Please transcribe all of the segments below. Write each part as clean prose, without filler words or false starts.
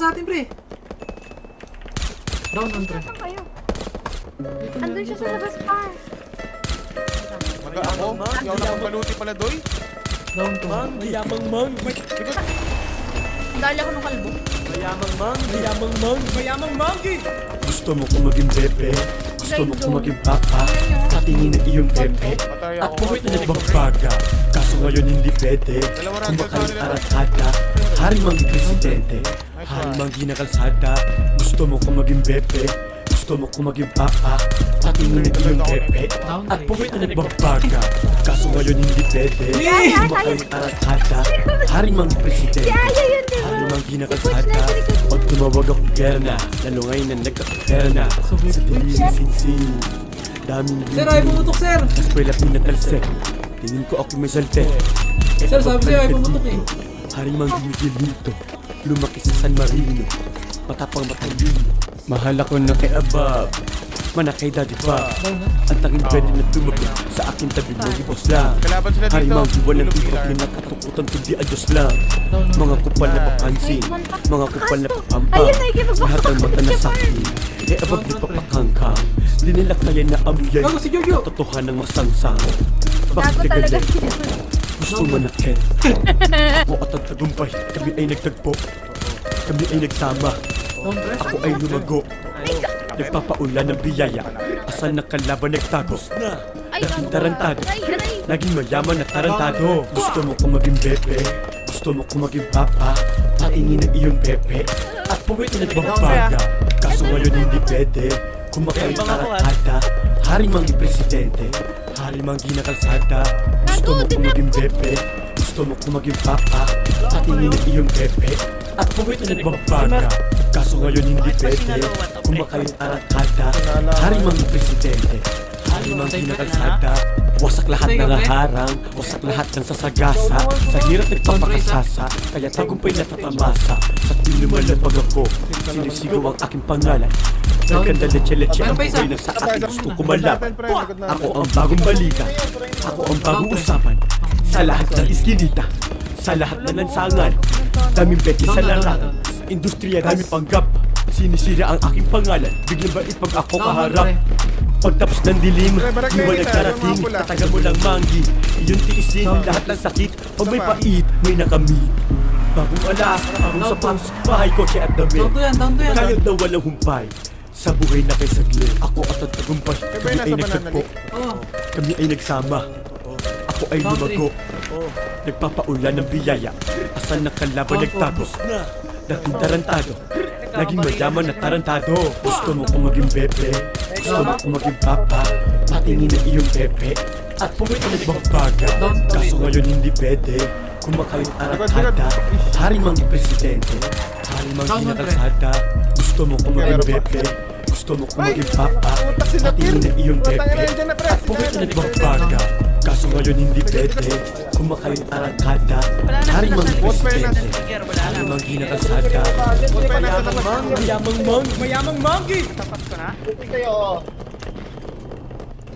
sa atin, pre. Down, pre. Saan kayo? Andun siya sa labas pa. Maga ako? Hindi ako nakapagaluti pala, Doy. Down to. Mang, mayamang mang. Dali ako ng kalbo. Mayamang mang, mayamang mang. Mayamang mangi. Gusto mo kung maging bebe, gusto mo kung maging papa, patingin ng iyong bebe, Patay at ako. puwit na nagbabaga. Kaso ngayon hindi pwede, kumakain arakada, hari mang presidente, hari mang ginakalsada. Gusto mo kung maging bebe, gusto mo kung maging papa, patingin ng iyong bebe, at puwit na nagbabaga. Kaso ngayon hindi pwede, kumakain arakada, hari mang presidente, Yaya yun, di ba? hari mang ginakalsada. Pag tumawag ako gerna, lalo ngayon na nagkakaperna. Sa sinsing daming Sir, ayaw pumutok, sir. eskwela pinatalsek. Tingin ko ako may salte. Sir, sabi sa'yo, ayaw pumutok eh. Haring mang gumigil dito, lumaki sa San Marino, matapang matalino. Mahal ako na kay Abab, manakay daddy pa. Down na. Ang tanging pwede na tumabi sa aking tabi mo ibos lang. Kalaban sila Hari dito. mang walang Tulog ibig sila. na nakatukutan kundi ang Diyos lang. Down na. Mga kupal na papansin, mga kupal na papamba, Ayun, nakikipagpapakang lahat ng mata na siya, sakin. Eh abag di papakangka, di nila kaya na amuyay. Gago si Jojo. Totohanan ng masangsang. Bakit Gago talaga galit? siya. Gusto manakit. Ako at ang tagumpay, kami ay nagtagpo. Kami ay nagsama, Down, pre. ako ay lumago. Nagpapaulan ng biyaya, asal na kalaban nagtagos na. Ay, Naging gago. tarantado, Aray, aray. naging mayaman na tarantado. Gusto mo kung maging bebe, gusto mo kung maging papa, patingin ng iyong pepe, at puwit na nagbabaga. Kaso ngayon hindi pwede, kumakain tarantada, hari mang presidente, hari mang ginakalsada. Gusto mo kung maging bebe, gusto mo kung maging papa, patingin ng iyong pepe, at puwit na nagbabaga. Kaso ngayon hindi pwede, kumakain tarantada, hari mang presidente, hari mang ginakalsada. Wasak lahat ng harang, wasak lahat ng sasagasa. Sa hirap nagpapakasasa, kaya tagumpay na tatamasa. Sa lumalapag ako, sinisigaw ang aking pangalan. Nagkanda leche-leche ang buhay na sa akin gusto kumalaban. Ako ang bagong balita, ako ang bagong usapan. Sa lahat ng iskinita, sa lahat ng lansangan, daming beti sa larangan. Sa industriya daming panggap, sinisira ang aking pangalan. Biglang ba pag ako kaharap? Pagtapos ng dilim, di mo nagkarating, tataga mo lang manggi. Iyong tiisin, lahat ng sakit, pag may pait, may nakamit. Bagong alas, bagong sapatos, bahay, kotse at damit. Down to yan, down to yan. Kayod na walang humpay, sa buhay na kay saglit. Ako at ang tagumpay, kami ay nagtagpo, Oh, kami ay nagsama. Ako ay lumago, nagpapaulan ng biyaya. Asal na kalaban nagtagos na, dating tarantado. Naging mayaman na tarantado. Gusto mo kung maging bebe, gusto mo kung maging papa, patingin ng iyong pepe, at puwit na nagbabaga. Kaso ngayon hindi pwede, kumakain arakada, hari mang presidente, hari mang ginakalsada. Gusto mo kung maging bebe, gusto mo kung maging papa, patingin ng iyong pepe, at puwit na nagbabaga. Kaso ngayon hindi pwede, kumakain arakada, hari mang presidente, hari mang ginakalsada. Mayamang mang, mayamang mang. Mayamang mangi. Tapat ko na.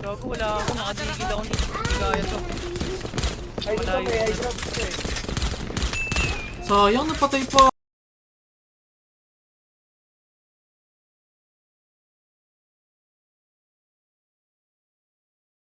Gago, wala ako. Nakadigil ako. Hindi kaya to. Malayo. sayang napatay pa.